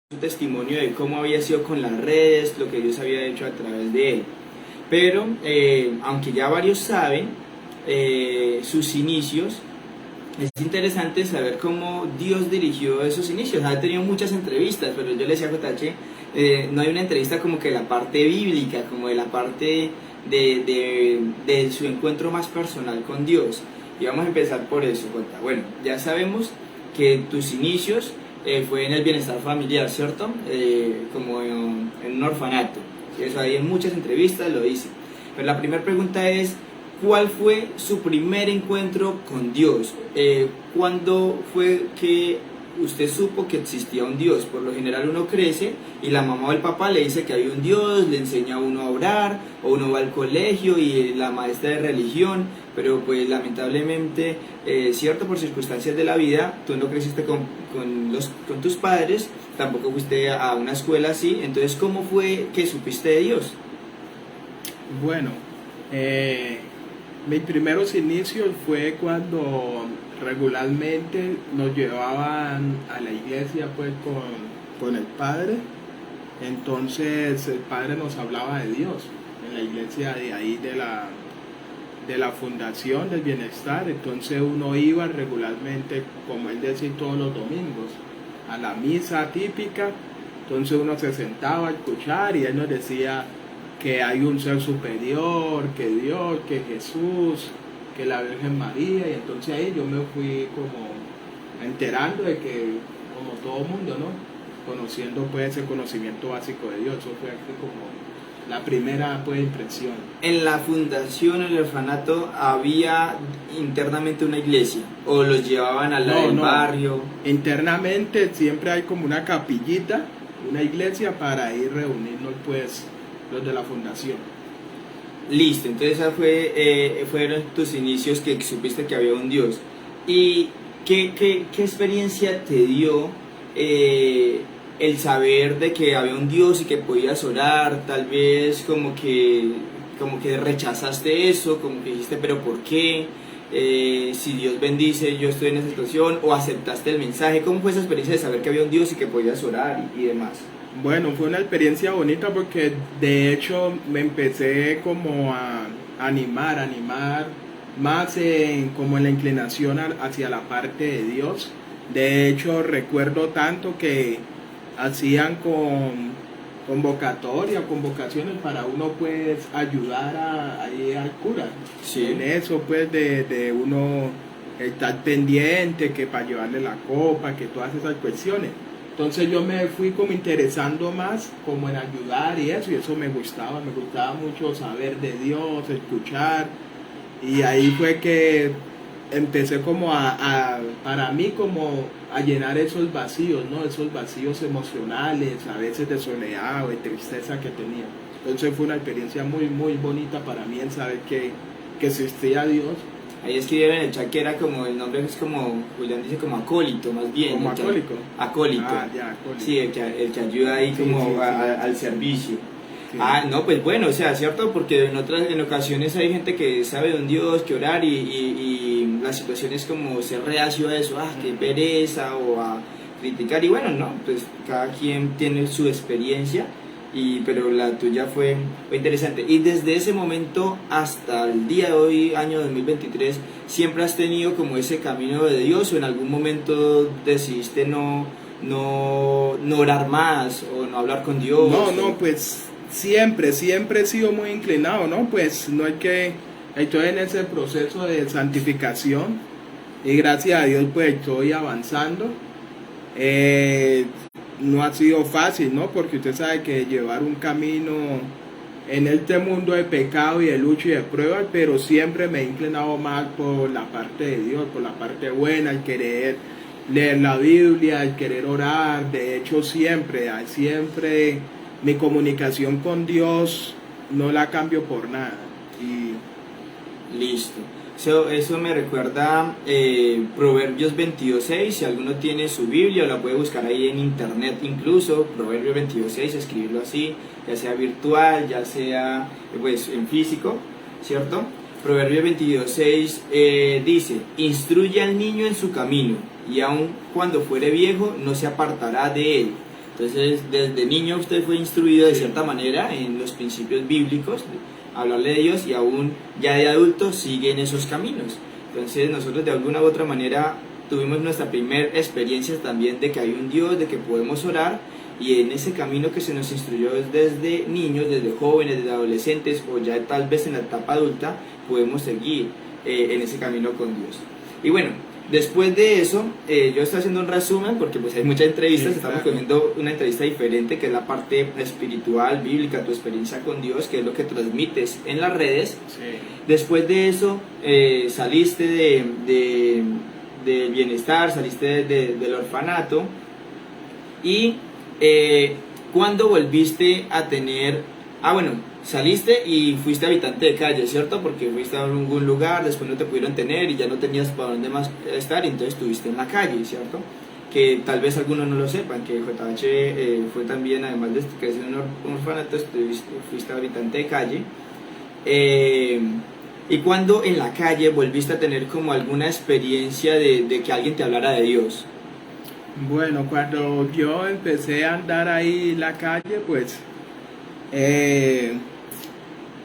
su testimonio de cómo había sido con las redes, lo que Dios había hecho a través de él. Pero, aunque ya varios saben sus inicios, es interesante saber cómo Dios dirigió esos inicios. Ha tenido muchas entrevistas, pero yo le decía a JH, no hay una entrevista como que la parte bíblica, como de la parte de su encuentro más personal con Dios. Y vamos a empezar por eso, Jota. Bueno, ya sabemos que tus inicios fue en el bienestar familiar, ¿cierto? Como en un orfanato. Eso ahí en muchas entrevistas lo dice. Pero la primera pregunta es, ¿cuál fue su primer encuentro con Dios? ¿Cuándo fue que usted supo que existía un Dios? Por lo general uno crece y la mamá o el papá le dice que hay un Dios, le enseña a uno a orar, o uno va al colegio y la maestra de religión, pero pues lamentablemente, cierto, por circunstancias de la vida, tú no creciste con tus padres, tampoco fuiste a una escuela así. Entonces, ¿cómo fue que supiste de Dios? Bueno, mis primeros inicios fue cuando regularmente nos llevaban a la iglesia pues con el padre. Entonces el padre nos hablaba de Dios en la iglesia de ahí de la Fundación del Bienestar. Entonces uno iba regularmente, como él decía, todos los domingos a la misa típica. Entonces uno se sentaba a escuchar y él nos decía que hay un ser superior, que Dios, que Jesús, que la Virgen María. Y entonces ahí yo me fui como enterando de que, como todo mundo, ¿no?, conociendo pues ese conocimiento básico de Dios. Eso fue como la primera pues impresión. ¿En la fundación, en el orfanato, había internamente una iglesia? ¿O los llevaban al lado del barrio? Internamente siempre hay como una capillita, una iglesia para ir reunirnos pues los de la fundación. Listo, entonces esa fueron tus inicios, que supiste que había un Dios. ¿Y qué experiencia te dio el saber de que había un Dios y que podías orar? Tal vez como que rechazaste eso, como que dijiste, pero ¿por qué? Si Dios bendice, yo estoy en esa situación, o aceptaste el mensaje. ¿Cómo fue esa experiencia de saber que había un Dios y que podías orar y demás? Bueno, fue una experiencia bonita porque de hecho me empecé como a animar más como en la inclinación hacia la parte de Dios. De hecho recuerdo tanto que hacían convocaciones para uno pues ayudar ahí al cura. Sí. En eso pues de uno estar pendiente, que para llevarle la copa, que todas esas cuestiones. Entonces yo me fui como interesando más como en ayudar y eso me gustaba mucho saber de Dios, escuchar. Y ahí fue que empecé como para mí como a llenar esos vacíos, ¿no? Esos vacíos emocionales, a veces de soledad o de tristeza que tenía. Entonces fue una experiencia muy, muy bonita para mí el saber que existía Dios. Ahí escribieron en el chat que era como, el nombre es como, Julián dice como acólito más bien. ¿Como acólito? Acólito. Ah, ya, acólito. Sí, el que ayuda ahí como sí. Al servicio. Sí. No, pues bueno, o sea, cierto, porque en ocasiones hay gente que sabe de un Dios, que orar, y la situación es como ser reacio a eso, qué pereza, o a criticar, y bueno, no, pues cada quien tiene su experiencia, pero la tuya fue interesante. Y desde ese momento hasta el día de hoy, año 2023, ¿siempre has tenido como ese camino de Dios, o en algún momento decidiste no orar más, o no hablar con Dios? No, pues siempre he sido muy inclinado, ¿no? Pues no es que estoy en ese proceso de santificación y gracias a Dios pues estoy avanzando. No ha sido fácil, ¿no? Porque usted sabe que llevar un camino en este mundo de pecado y de lucha y de pruebas, pero siempre me he inclinado más por la parte de Dios, por la parte buena, el querer leer la Biblia, el querer orar. De hecho siempre mi comunicación con Dios no la cambio por nada. Listo. Eso me recuerda Proverbios 22:6. Si alguno tiene su Biblia, la puede buscar ahí en internet, incluso Proverbios 22:6, escribirlo así, ya sea virtual, ya sea pues en físico, ¿cierto? Proverbios 22:6 dice: instruye al niño en su camino, y aun cuando fuere viejo no se apartará de él. Entonces, desde niño usted fue instruido de cierta manera en los principios bíblicos, hablarle de Dios, y aún ya de adulto sigue en esos caminos. Entonces, nosotros de alguna u otra manera tuvimos nuestra primera experiencia también de que hay un Dios, de que podemos orar, y en ese camino que se nos instruyó desde niños, desde jóvenes, desde adolescentes, o ya tal vez en la etapa adulta, podemos seguir en ese camino con Dios. Y bueno, después de eso, yo estoy haciendo un resumen porque pues hay muchas entrevistas, Sí, estamos claro. cogiendo una entrevista diferente, que es la parte espiritual, bíblica, tu experiencia con Dios, que es lo que transmites en las redes. Sí. Después de eso, saliste del bienestar, saliste del orfanato, y ¿cuándo volviste a tener? Bueno, saliste y fuiste habitante de calle, ¿cierto? Porque fuiste a algún lugar, después no te pudieron tener y ya no tenías para dónde más estar, y entonces estuviste en la calle, ¿cierto? Que tal vez algunos no lo sepan, que JH fue también, además de crecer en un orfanato, fuiste habitante de calle. ¿Y cuándo en la calle volviste a tener como alguna experiencia de que alguien te hablara de Dios? Bueno, cuando yo empecé a andar ahí en la calle, pues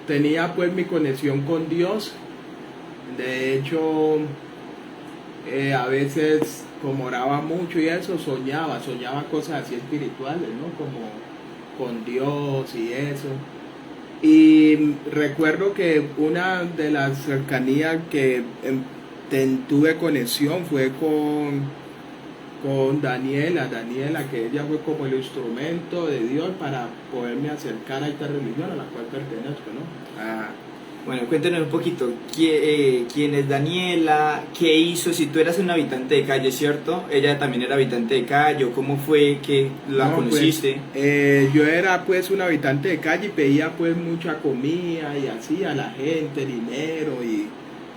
tenía pues mi conexión con Dios. De hecho, a veces como oraba mucho y eso, soñaba cosas así espirituales, ¿no? Como con Dios y eso. Y recuerdo que una de las cercanías que tuve conexión fue con Daniela, que ella fue como el instrumento de Dios para poderme acercar a esta religión a la cual pertenezco, ¿no? Bueno, cuéntanos un poquito, ¿quién es Daniela? ¿Qué hizo? Si tú eras un habitante de calle, ¿cierto? Ella también era habitante de calle, ¿cómo fue que la conociste? Pues, yo era pues un habitante de calle y pedía pues mucha comida y así a la gente, dinero y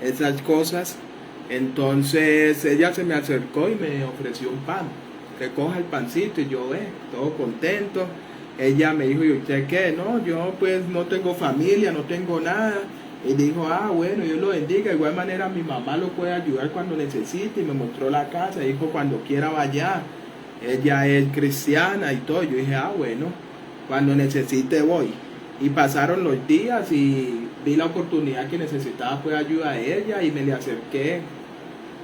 esas cosas. Entonces ella se me acercó y me ofreció un pan, que coja el pancito, y yo, todo contento. Ella me dijo, ¿y usted qué? No, yo pues no tengo familia, no tengo nada. Y dijo, bueno, Dios lo bendiga. De igual manera mi mamá lo puede ayudar cuando necesite. Y me mostró la casa, dijo, cuando quiera vaya. Ella es cristiana y todo. Yo dije, bueno, cuando necesite voy. Y pasaron los días y vi la oportunidad que necesitaba pues ayuda de ella, y me le acerqué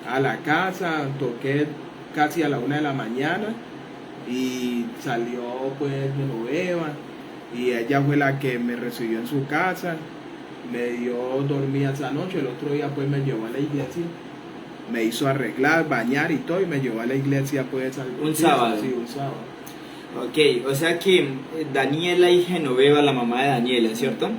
a la casa, toqué casi a la 1 de la mañana y salió pues Genoveva, y ella fue la que me recibió en su casa, me dio dormir esa noche. El otro día pues me llevó a la iglesia, me hizo arreglar, bañar y todo, y me llevó a la iglesia pues un sábado. Sí, un sábado. Ok, o sea que Daniela y Genoveva, la mamá de Daniela, ¿cierto?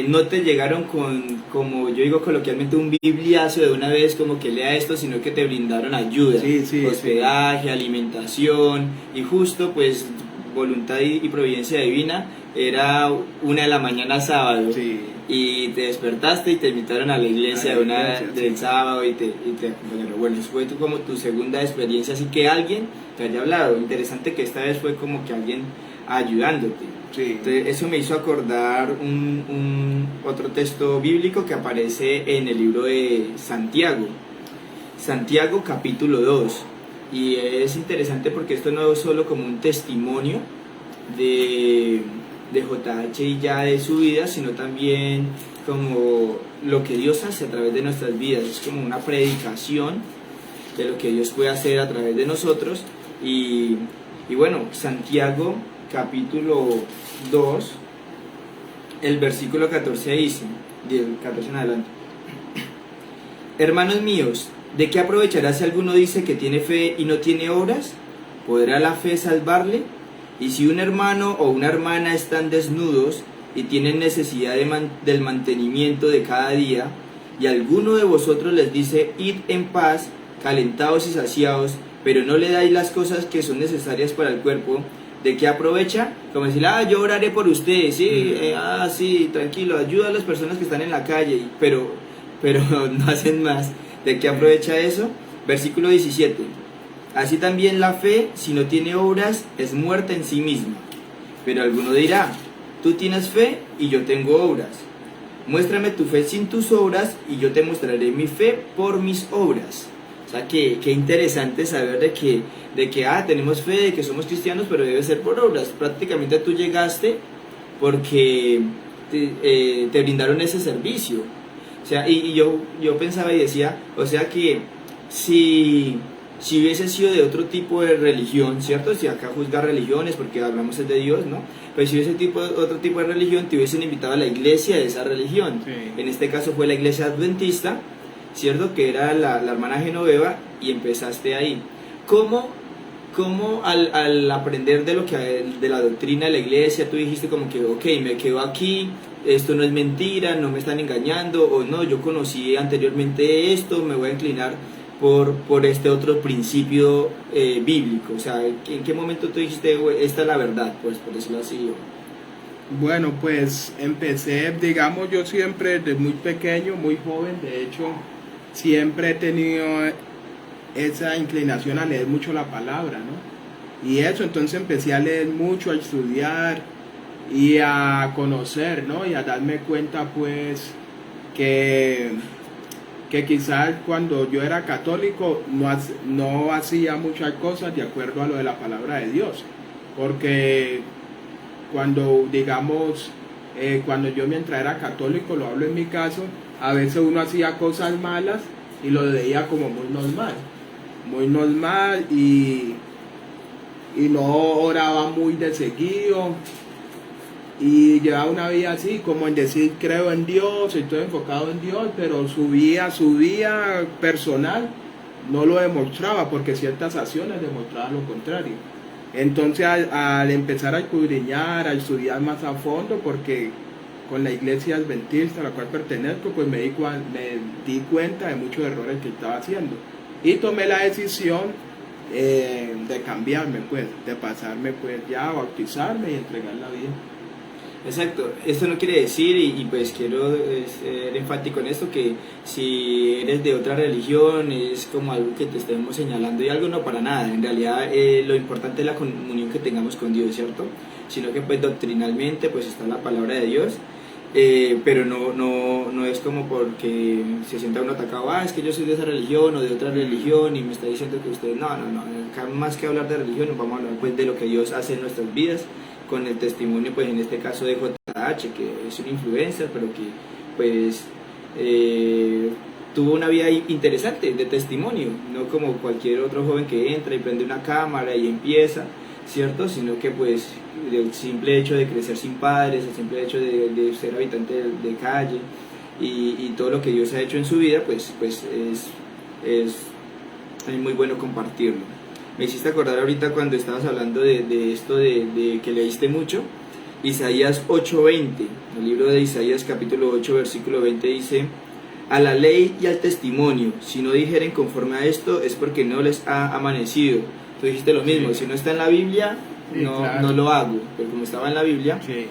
No te llegaron con, como yo digo coloquialmente, un bibliazo de una vez, como que lea esto, sino que te brindaron ayuda, Sí, hospedaje, alimentación, y justo pues voluntad y providencia divina, era 1 de la mañana sábado, Sí. y te despertaste y te invitaron a la iglesia del sábado y te acompañaron. Bueno, eso fue como tu segunda experiencia, así que alguien te haya hablado. Interesante que esta vez fue como que alguien ayudándote. Sí. Entonces, eso me hizo acordar otro texto bíblico que aparece en el libro de Santiago, capítulo 2. Y es interesante porque esto no es solo como un testimonio de JH y ya de su vida, sino también como lo que Dios hace a través de nuestras vidas. Es como una predicación de lo que Dios puede hacer a través de nosotros. Y bueno, Santiago capítulo 2, el versículo 14 dice, del 14 en adelante: Hermanos míos, ¿de qué aprovechará si alguno dice que tiene fe y no tiene obras? ¿Podrá la fe salvarle? Y si un hermano o una hermana están desnudos y tienen necesidad del mantenimiento de cada día, y alguno de vosotros les dice, id en paz, calentados y saciados, pero no le dais las cosas que son necesarias para el cuerpo, ¿de qué aprovecha? Como decir, yo oraré por ustedes, sí, sí, tranquilo, ayuda a las personas que están en la calle, pero no hacen más. ¿De qué aprovecha eso? Versículo 17. Así también la fe, si no tiene obras, es muerta en sí misma. Pero alguno dirá, tú tienes fe y yo tengo obras. Muéstrame tu fe sin tus obras y yo te mostraré mi fe por mis obras. sea, que interesante saber de que tenemos fe, de que somos cristianos, pero debe ser por obras. Prácticamente tú llegaste porque te brindaron ese servicio. O sea, y yo pensaba y decía, o sea que si hubiese sido de otro tipo de religión, ¿cierto? Si acá juzgar religiones, porque hablamos es de Dios, ¿no? Pero si hubiese otro tipo de religión, te hubiesen invitado a la iglesia de esa religión. Sí. En este caso fue la iglesia adventista, ¿cierto? Que era la hermana Genoveva, y empezaste ahí. ¿Cómo al aprender de la doctrina de la iglesia, tú dijiste como que, ok, me quedo aquí, esto no es mentira, no me están engañando, o no, yo conocí anteriormente esto, me voy a inclinar por este otro principio bíblico? O sea, ¿en qué momento tú dijiste, esta es la verdad, pues, por decirlo así? Bueno, pues empecé, digamos, yo siempre desde muy pequeño, muy joven, de hecho, siempre he tenido esa inclinación a leer mucho la palabra, ¿no? Y eso, entonces empecé a leer mucho, a estudiar y a conocer, ¿no? Y a darme cuenta, pues, que quizás cuando yo era católico no hacía muchas cosas de acuerdo a lo de la palabra de Dios, porque cuando, digamos, cuando yo mientras era católico, lo hablo en mi caso, a veces uno hacía cosas malas y lo veía como muy normal y no oraba muy de seguido y llevaba una vida así, como en decir creo en Dios, estoy enfocado en Dios, pero su vida personal no lo demostraba, porque ciertas acciones demostraban lo contrario. Entonces al empezar a escudriñar, a estudiar más a fondo, porque con la iglesia adventista a la cual pertenezco, pues me di cuenta de muchos errores que estaba haciendo y tomé la decisión de cambiarme, pues, de pasarme, pues, ya a bautizarme y entregar la vida. Exacto, esto no quiere decir, y pues quiero ser enfático en esto, que si eres de otra religión es como algo que te estemos señalando y algo, no, para nada. En realidad lo importante es la comunión que tengamos con Dios, ¿cierto? Sino que pues doctrinalmente pues está la palabra de Dios, pero no es como porque se sienta uno atacado, es que yo soy de esa religión o de otra religión y me está diciendo que usted, no, acá más que hablar de religión vamos a hablar pues de lo que Dios hace en nuestras vidas, con el testimonio, pues en este caso de JH, que es un influencer, pero que pues tuvo una vida interesante de testimonio, no como cualquier otro joven que entra y prende una cámara y empieza, ¿cierto? Sino que pues el simple hecho de crecer sin padres, el simple hecho de ser habitante de calle y todo lo que Dios ha hecho en su vida, pues es muy bueno compartirlo. Me hiciste acordar ahorita cuando estabas hablando de esto de que leíste mucho, Isaías 8:20, el libro de Isaías capítulo 8 versículo 20 dice: a la ley y al testimonio, si no dijeren conforme a esto es porque no les ha amanecido. Tú dijiste lo mismo, si no está en la Biblia, sí, no, claro, no lo hago, pero como estaba en la Biblia, sí,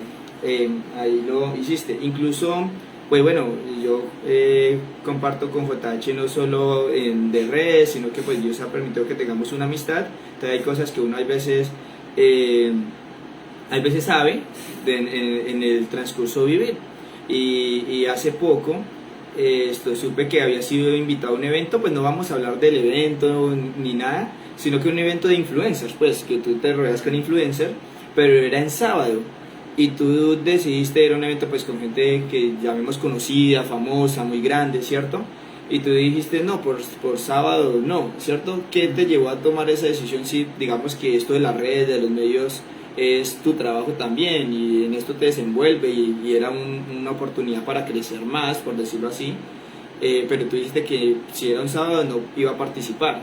ahí lo hiciste. Incluso, pues bueno, yo comparto con JH no solo de redes, sino que pues Dios ha permitido que tengamos una amistad. Entonces hay cosas que uno hay veces sabe en el transcurso vivir. Y hace poco supe que había sido invitado a un evento, pues no vamos a hablar del evento ni nada, sino que un evento de influencers, pues que tú te rodeas con influencers, pero era en sábado. Y tú decidiste ir a un evento pues con gente que llamemos conocida, famosa, muy grande, ¿cierto? Y tú dijiste, no, por sábado no, ¿cierto? ¿Qué te llevó a tomar esa decisión si digamos que esto de las redes, de los medios, es tu trabajo también y en esto te desenvuelve y era una oportunidad para crecer más, por decirlo así, pero tú dijiste que si era un sábado no iba a participar?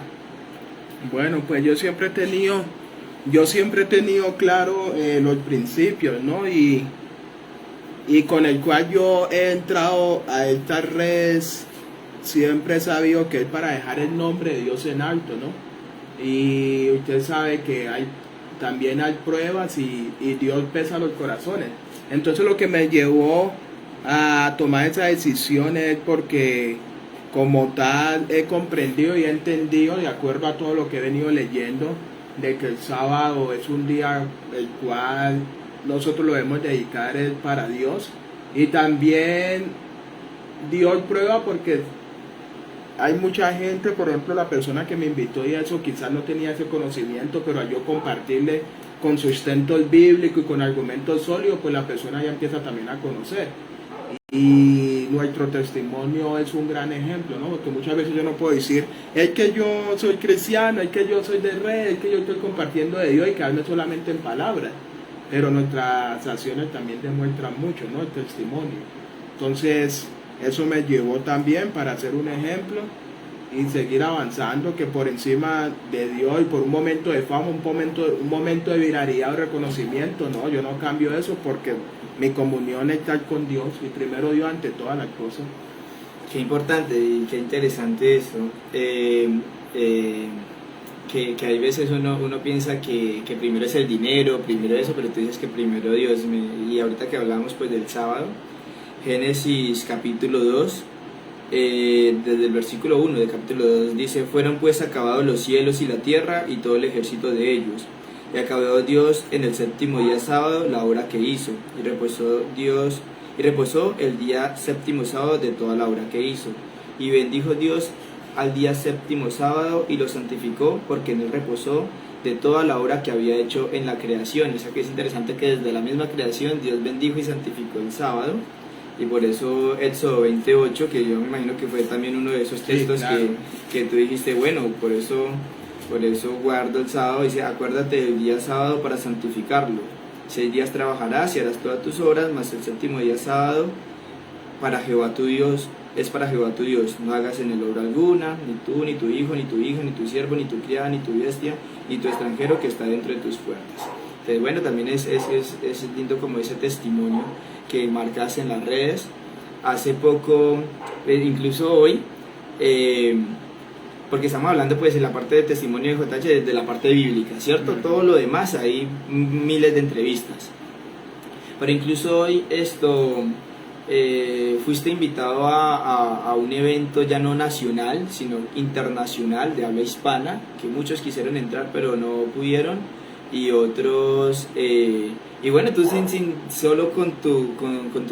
Bueno, pues yo siempre he tenido claro los principios, ¿no? Y con el cual yo he entrado a estas redes, siempre he sabido que es para dejar el nombre de Dios en alto, ¿no? Y usted sabe que también hay pruebas y Dios pesa los corazones. Entonces lo que me llevó a tomar esa decisión es porque como tal he comprendido y he entendido, de acuerdo a todo lo que he venido leyendo, de que el sábado es un día el cual nosotros lo debemos dedicar para Dios, y también Dios prueba porque hay mucha gente, por ejemplo, la persona que me invitó y eso quizás no tenía ese conocimiento, pero al yo compartirle con sustento bíblico y con argumentos sólidos, pues la persona ya empieza también a conocer. Y nuestro testimonio es un gran ejemplo, ¿no? Porque muchas veces yo no puedo decir, es que yo soy cristiano, es que yo soy de red, es que yo estoy compartiendo de Dios y quedarme solamente en palabras. Pero nuestras acciones también demuestran mucho, ¿no? El testimonio. Entonces, eso me llevó también para hacer un ejemplo y seguir avanzando, que por encima de Dios y por un momento de fama, un momento de viralidad o reconocimiento, no, yo no cambio eso porque mi comunión es estar con Dios y primero Dios ante todas las cosas. Qué importante y qué interesante eso. Que hay veces uno piensa que primero es el dinero, primero eso, pero tú dices que primero Dios. Y ahorita que hablamos pues del sábado, Génesis capítulo 2, desde el versículo 1 del capítulo 2 dice: fueron pues acabados los cielos y la tierra y todo el ejército de ellos. Y acabó Dios en el séptimo día sábado la obra que hizo, y reposó el día séptimo sábado de toda la obra que hizo. Y bendijo Dios al día séptimo sábado y lo santificó, porque en él reposó de toda la obra que había hecho en la creación. O sea que es interesante que desde la misma creación Dios bendijo y santificó el sábado. Y por eso Éxodo 28, que yo me imagino que fue también uno de esos textos, sí, claro, que tú dijiste, bueno, por eso guardo el sábado. Dice: acuérdate del día sábado para santificarlo. 6 días trabajarás y harás todas tus obras, mas el séptimo día sábado para Jehová tu Dios, es para Jehová tu Dios. No hagas en él obra alguna, ni tú, ni tu hijo, ni tu hija, ni tu siervo, ni tu criada, ni tu bestia, ni tu extranjero que está dentro de tus puertas. Entonces, bueno, también es lindo como ese testimonio que marcas en las redes. Hace poco, incluso hoy, porque estamos hablando pues en la parte de testimonio de JH desde la parte bíblica, ¿cierto? Todo lo demás hay miles de entrevistas. Pero incluso hoy fuiste invitado a un evento ya no nacional, sino internacional de habla hispana, que muchos quisieron entrar pero no pudieron, y otros, y bueno, tú solo con tu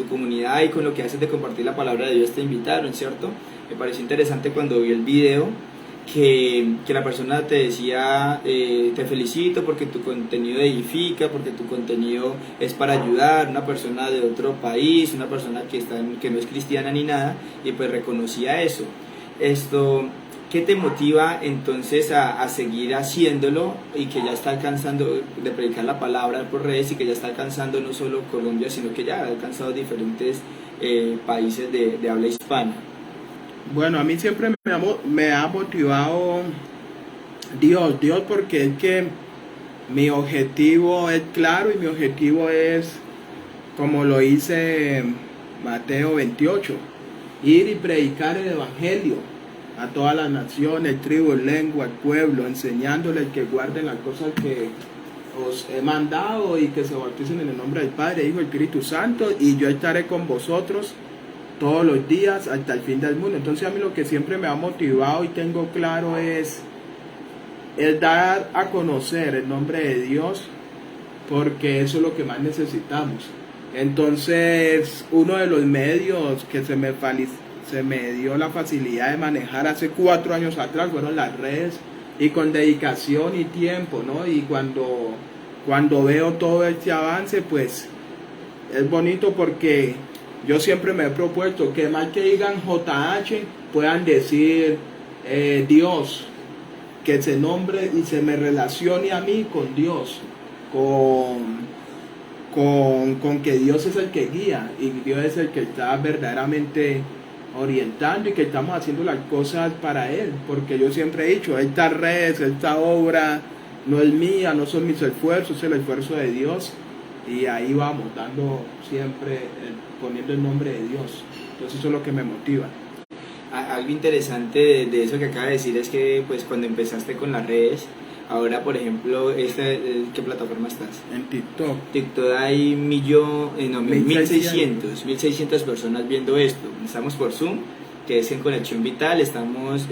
comunidad y con lo que haces de compartir la palabra de Dios te invitaron, ¿cierto? Me pareció interesante cuando vi el video que la persona te decía, te felicito porque tu contenido edifica, porque tu contenido es para ayudar, una persona de otro país, una persona que no es cristiana ni nada, y pues reconocía eso. ¿Qué te motiva entonces a seguir haciéndolo y que ya está alcanzando, de predicar la palabra por redes, y que ya está alcanzando no solo Colombia, sino que ya ha alcanzado diferentes países de habla hispana? Bueno, a mí siempre me ha motivado Dios, porque es que mi objetivo es claro, y mi objetivo es, como lo hice en Mateo 28, ir y predicar el evangelio a todas las naciones, tribus, lenguas, pueblos, enseñándoles que guarden las cosas que os he mandado y que se bauticen en el nombre del Padre, Hijo y Espíritu Santo, y yo estaré con vosotros todos los días hasta el fin del mundo. Entonces a mí lo que siempre me ha motivado y tengo claro es el dar a conocer el nombre de Dios, porque eso es lo que más necesitamos. Entonces uno de los medios que se me dio la facilidad de manejar hace 4 años atrás fueron las redes, y con dedicación y tiempo, ¿no? Y cuando veo todo este avance, pues es bonito, porque yo siempre me he propuesto que más que digan JH, puedan decir Dios, que se nombre y se me relacione a mí con Dios, con que Dios es el que guía, y Dios es el que está verdaderamente orientando, y que estamos haciendo las cosas para Él, porque yo siempre he dicho, esta red, esta obra no es mía, no son mis esfuerzos, es el esfuerzo de Dios, y ahí vamos, dando siempre, poniendo el nombre de Dios. Entonces eso es lo que me motiva. Algo interesante de eso que acaba de decir es que pues cuando empezaste con las redes, ahora por ejemplo, ¿qué plataforma estás? En TikTok. TikTok hay 1.600 personas viendo esto. Estamos por Zoom, que es en Conexión Vital, estamos,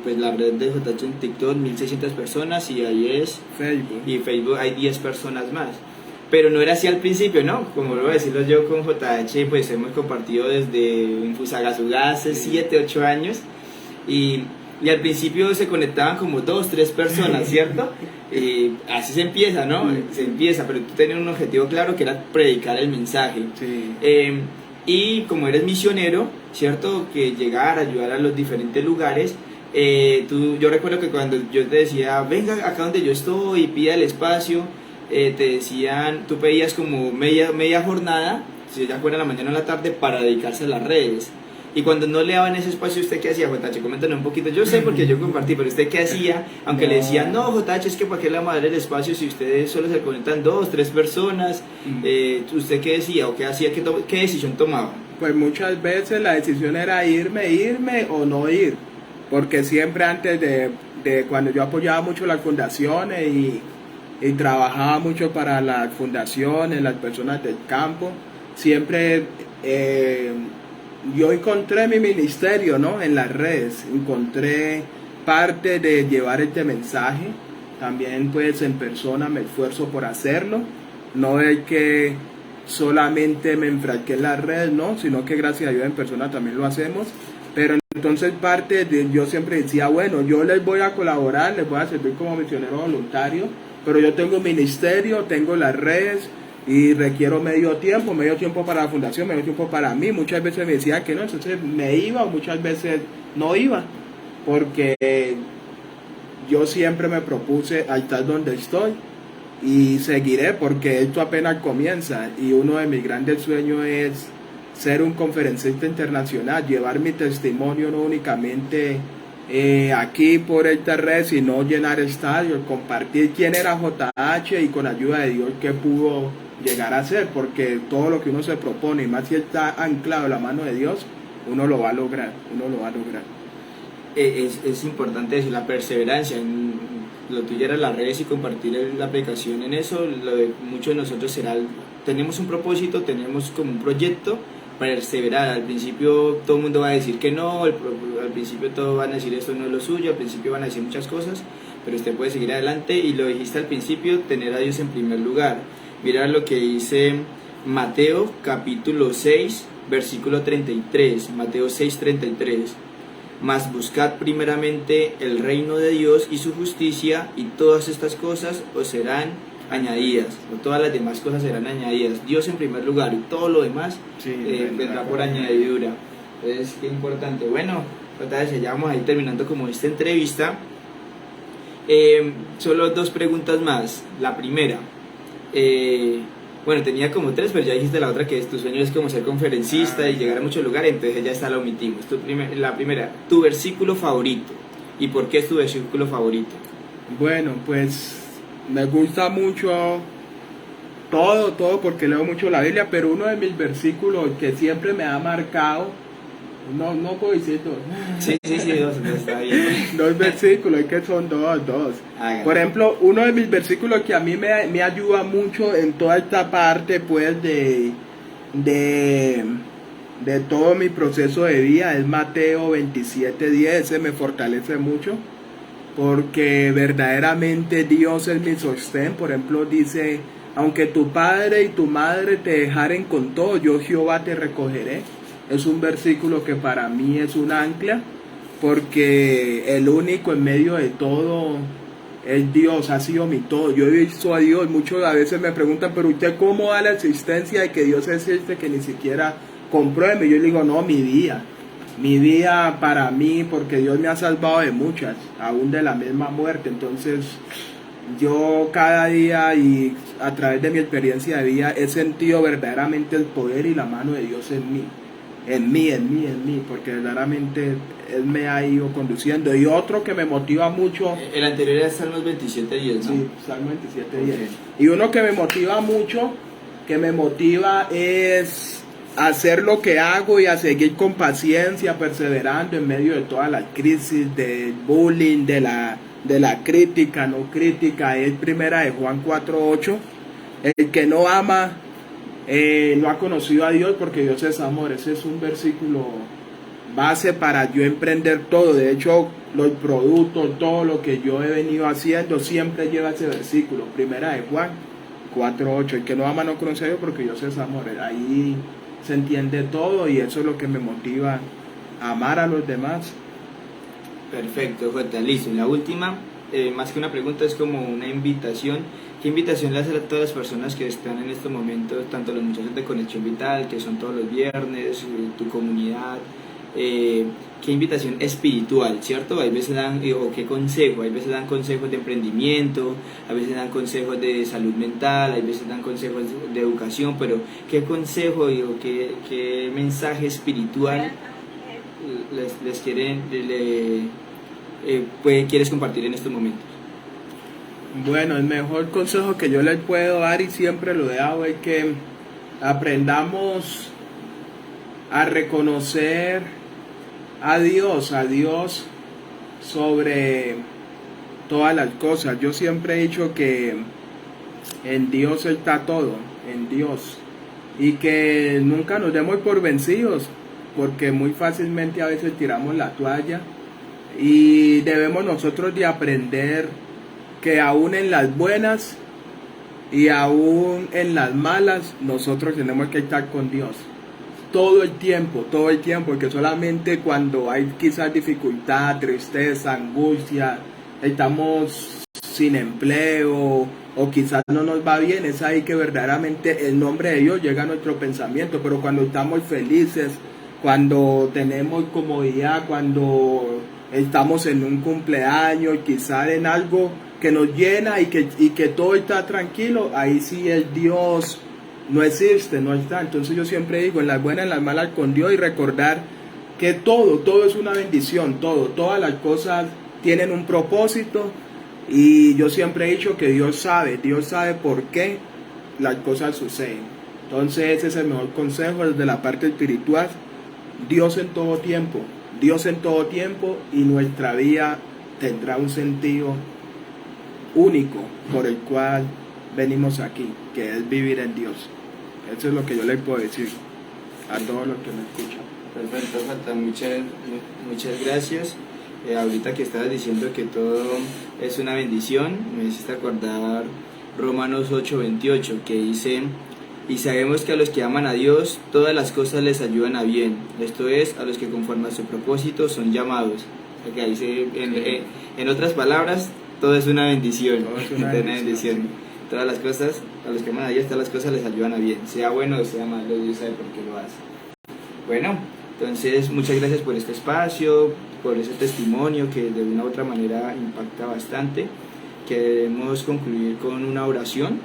pues la red de JH en TikTok, 1.600 personas, y ahí es Facebook. Y Facebook hay 10 personas más. Pero no era así al principio, ¿no? Como lo voy a decirlo yo con JH, pues hemos compartido desde Fusagasugá hace 7, 8 años. Y al principio se conectaban como 2, 3 personas, ¿cierto? Y así se empieza, ¿no? Se empieza, pero tú tenías un objetivo claro que era predicar el mensaje. Sí. Y como eres misionero, ¿cierto? Que llegar, ayudar a los diferentes lugares. Yo recuerdo que cuando yo te decía, venga acá donde yo estoy, pida el espacio, te decían, tú pedías como media jornada, si ya fuera en la mañana o en la tarde, para dedicarse a las redes. Y cuando no le daban ese espacio, ¿usted qué hacía, JH? Coméntanos un poquito. Yo sé porque yo compartí, pero ¿usted qué hacía? Aunque le decían, no, JH, es que para qué le vamos a dar el espacio si ustedes solo se conectan 2, 3 personas. ¿Usted qué decía o qué hacía? ¿Qué decisión tomaba? Pues muchas veces la decisión era irme o no ir. Porque siempre antes de cuando yo apoyaba mucho las fundaciones y trabajaba mucho para las fundaciones, las personas del campo, siempre yo encontré mi ministerio, ¿no? En las redes, encontré parte de llevar este mensaje, también pues en persona me esfuerzo por hacerlo, no es que solamente me enfrasqué en las redes, no, sino que gracias a Dios en persona también lo hacemos, pero entonces parte de, yo siempre decía, bueno, yo les voy a colaborar, les voy a servir como misionero voluntario, pero yo tengo un ministerio, tengo las redes, y requiero medio tiempo para la fundación, medio tiempo para mí. Muchas veces me decían que no, entonces me iba o muchas veces no iba, porque yo siempre me propuse a estar donde estoy y seguiré porque esto apenas comienza y uno de mis grandes sueños es ser un conferencista internacional, llevar mi testimonio no únicamente aquí por esta red, sino llenar estadios, compartir quién era JH y con ayuda de Dios qué pudo llegar a ser, porque todo lo que uno se propone, y más si está anclado en la mano de Dios, uno lo va a lograr. Es importante decir la perseverancia. Lo tuyo era las redes y compartir la aplicación en eso. Lo de muchos de nosotros será, tenemos un propósito, tenemos como un proyecto, perseverar. Al principio todo el mundo va a decir que no, al principio todos van a decir esto no es lo suyo, al principio van a decir muchas cosas, pero usted puede seguir adelante y lo dijiste al principio, tener a Dios en primer lugar. Mira lo que dice Mateo capítulo 6, versículo 33, Mateo 6, 33. Mas buscad primeramente el reino de Dios y su justicia, y todas estas cosas os serán añadidas, o todas las demás cosas serán añadidas. Dios en primer lugar y todo lo demás vendrá por añadidura. Entonces, qué importante. Bueno, ya vamos a ir terminando como esta entrevista. Solo 2 preguntas más. La primera, bueno, tenía como 3, pero ya dijiste la otra, que tu sueño es como ser conferencista y llegar a muchos lugares, entonces ya está, la omitimos. La primera, tu versículo favorito. ¿Y por qué es tu versículo favorito? Bueno, pues me gusta mucho todo porque leo mucho la Biblia, pero uno de mis versículos que siempre me ha marcado, no puedo decir 2. Sí, 2, está bien. 2 versículos, es que son 2. Por ejemplo, uno de mis versículos que a mí me ayuda mucho en toda esta parte pues de todo mi proceso de vida es Mateo 27:10. Ese me fortalece mucho porque verdaderamente Dios es mi sostén. Por ejemplo, dice, aunque tu padre y tu madre te dejaren con todo, yo Jehová te recogeré. Es un versículo que para mí es un ancla, porque el único en medio de todo es Dios, ha sido mi todo. Yo he visto a Dios, muchos a veces me preguntan, pero ¿usted cómo da la existencia de que Dios existe que ni siquiera compruebe? Yo le digo, no, mi vida para mí, porque Dios me ha salvado de muchas, aún de la misma muerte. Entonces yo cada día y a través de mi experiencia de vida he sentido verdaderamente el poder y la mano de Dios en mí, porque verdaderamente Él me ha ido conduciendo. Y otro que me motiva mucho, el anterior era Salmos 27:10, ¿no? Sí, Salmos 27:10. Okay. Y uno que me motiva mucho, es hacer lo que hago y a seguir con paciencia, perseverando en medio de todas las crisis, del bullying, de la crítica, no crítica. Es primera de Juan 4:8. El que no ama no ha conocido a Dios, porque Dios es amor. Ese es un versículo base para yo emprender todo. De hecho, los productos, todo lo que yo he venido haciendo siempre lleva ese versículo, primera de Juan 4:8. El que no ama no conoce a Dios, porque Dios es amor. Ahí se entiende todo y eso es lo que me motiva a amar a los demás. Perfecto, Jota, listo. La última, más que una pregunta, es como una invitación. ¿Qué invitación le haces a todas las personas que están en estos momentos, tanto los muchachos de Conexión Vital, que son todos los viernes, tu comunidad? ¿Qué invitación espiritual, cierto? Hay veces dan, o qué consejo, hay veces dan consejos de emprendimiento, a veces dan consejos de salud mental, hay veces dan consejos de educación, pero ¿qué consejo o qué mensaje espiritual les quieres compartir en estos momentos? Bueno, el mejor consejo que yo les puedo dar, y siempre lo he dado, es que aprendamos a reconocer a Dios sobre todas las cosas. Yo siempre he dicho que en Dios está todo, en Dios, y que nunca nos demos por vencidos, porque muy fácilmente a veces tiramos la toalla, y debemos nosotros de aprender que aún en las buenas y aún en las malas nosotros tenemos que estar con Dios todo el tiempo, porque solamente cuando hay quizás dificultad, tristeza, angustia, estamos sin empleo o quizás no nos va bien, es ahí que verdaderamente el nombre de Dios llega a nuestro pensamiento. Pero cuando estamos felices, cuando tenemos comodidad, cuando estamos en un cumpleaños, quizás en algo que nos llena y que todo está tranquilo, ahí sí el Dios no existe, no está. Entonces yo siempre digo, en las buenas, en las malas, con Dios, y recordar que todo es una bendición, todas las cosas tienen un propósito, y yo siempre he dicho que Dios sabe por qué las cosas suceden. Entonces ese es el mejor consejo desde la parte espiritual: Dios en todo tiempo, y nuestra vida tendrá un sentido único por el cual venimos aquí, que es vivir en Dios. Eso es lo que yo les puedo decir a todos los que me escuchan. Perfecto, Jota, muchas gracias. Ahorita que estabas diciendo que todo es una bendición, me hiciste acordar Romanos 8:28, que dice: y sabemos que a los que aman a Dios todas las cosas les ayudan a bien, esto es, a los que conforme a su propósito son llamados. Acá dice, en otras palabras, todo es una bendición. Todo es una bendición. Sí. Todas las cosas, a los que aman a Dios, todas las cosas les ayudan a bien, sea bueno o sea malo, Dios sabe por qué lo hace. Bueno, entonces muchas gracias por este espacio, por ese testimonio que de una u otra manera impacta bastante. Queremos concluir con una oración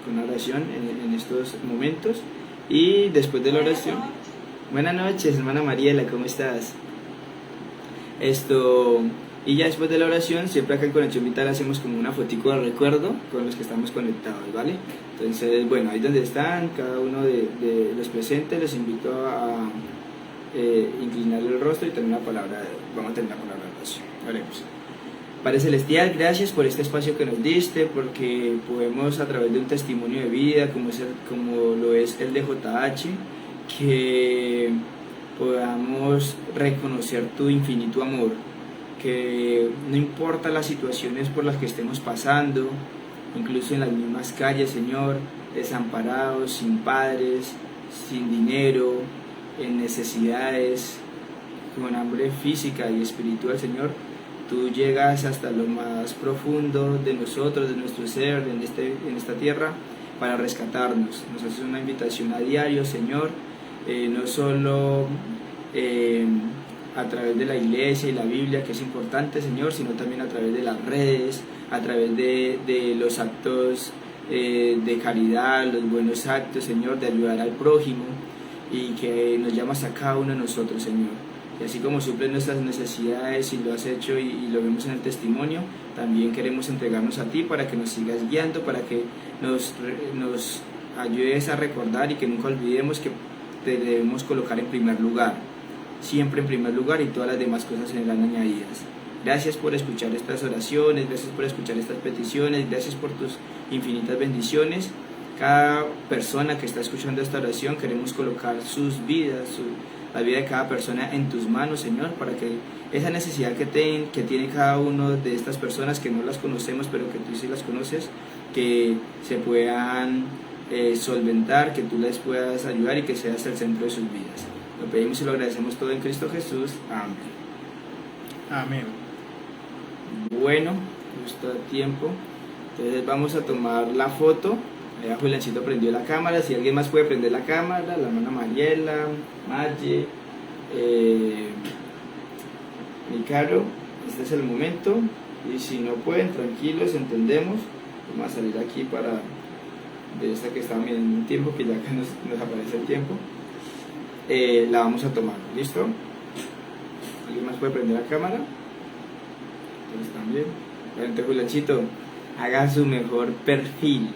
en estos momentos, y después de la oración, buenas noches, hermana Mariela, ¿cómo estás? Y ya después de la oración, siempre acá en Conexión Vital hacemos como una fotico de recuerdo con los que estamos conectados, ¿vale? Entonces, bueno, ahí donde están, cada uno de los presentes, les invito a inclinar el rostro y tener vamos a tener la palabra de oración. Oremos. Padre Celestial, gracias por este espacio que nos diste, porque podemos, a través de un testimonio de vida como lo es el de JH, que podamos reconocer tu infinito amor, que no importa las situaciones por las que estemos pasando, incluso en las mismas calles, Señor, desamparados, sin padres, sin dinero, en necesidades, con hambre física y espiritual, Señor, tú llegas hasta lo más profundo de nosotros, de nuestro ser, en esta tierra, para rescatarnos. Nos haces una invitación a diario, Señor, no solo a través de la iglesia y la Biblia, que es importante, Señor, sino también a través de las redes, a través de los actos de caridad, los buenos actos, Señor, de ayudar al prójimo, y que nos llamas a cada uno de nosotros, Señor. Y así como suples nuestras necesidades, y lo has hecho y lo vemos en el testimonio, también queremos entregarnos a ti para que nos sigas guiando, para que nos ayudes a recordar y que nunca olvidemos que te debemos colocar en primer lugar, siempre en primer lugar, y todas las demás cosas serán añadidas. Gracias por escuchar estas oraciones, gracias por escuchar estas peticiones, gracias por tus infinitas bendiciones. Cada persona que está escuchando esta oración, queremos colocar sus vidas, la vida de cada persona en tus manos, Señor, para que esa necesidad que tiene cada uno de estas personas, que no las conocemos, pero que tú sí las conoces, que se puedan solventar, que tú les puedas ayudar y que seas el centro de sus vidas. Lo pedimos y lo agradecemos todo en Cristo Jesús. Amén. Amén. Bueno, justo a tiempo. Entonces vamos a tomar la foto. Ya Juliancito prendió la cámara. Si alguien más puede prender la cámara, la hermana Mariela, Maye, mi Caro, este es el momento. Y si no pueden, tranquilos, entendemos. Vamos a salir aquí para de esta que estaba mirando un tiempo, que ya que nos aparece el tiempo. La vamos a tomar, ¿listo? ¿Alguien más puede prender la cámara? Entonces también. Bueno, entonces Juliancito, haga su mejor perfil.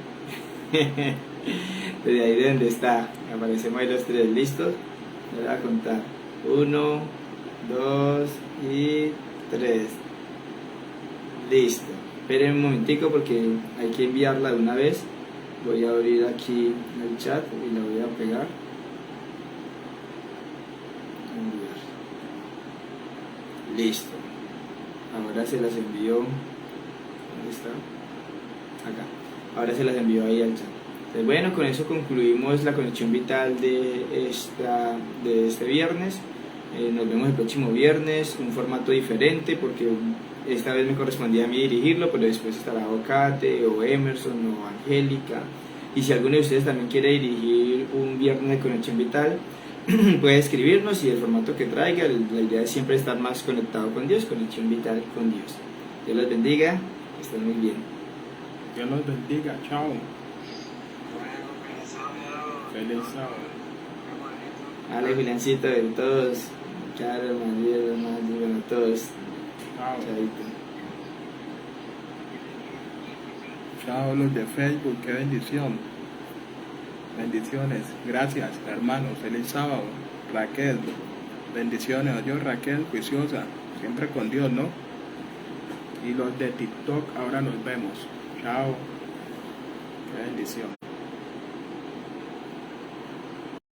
Desde ahí de donde está, aparecemos ahí los tres, ¿listos? Le voy a contar. 1, 2 y 3. Listo. Esperen un momentico porque hay que enviarla de una vez. Voy a abrir aquí el chat y la voy a pegar. Enviar. Listo. Ahora se las envío. ¿Dónde está? Acá. Ahora se las envío ahí al chat. Entonces, bueno, con eso concluimos la conexión vital de este viernes. Nos vemos el próximo viernes, un formato diferente porque esta vez me correspondía a mí dirigirlo, pero después estará Ocate o Emerson o Angélica. Y si alguno de ustedes también quiere dirigir un viernes de conexión vital, puede escribirnos y el formato que traiga. La idea es siempre estar más conectado con Dios, conexión vital con Dios. Dios los bendiga, que estén muy bien. Dios los bendiga. Chao. Feliz sábado. Vale, Juliancito, de todos. Caro, María, bueno, todos. Chao. Chaito. Chao los de Facebook, qué bendición. Bendiciones. Gracias, hermanos. Feliz sábado. Raquel. Bendiciones. Yo, Raquel, juiciosa. Siempre con Dios, ¿no? Y los de TikTok, ahora nos vemos. Chao. Qué bendición.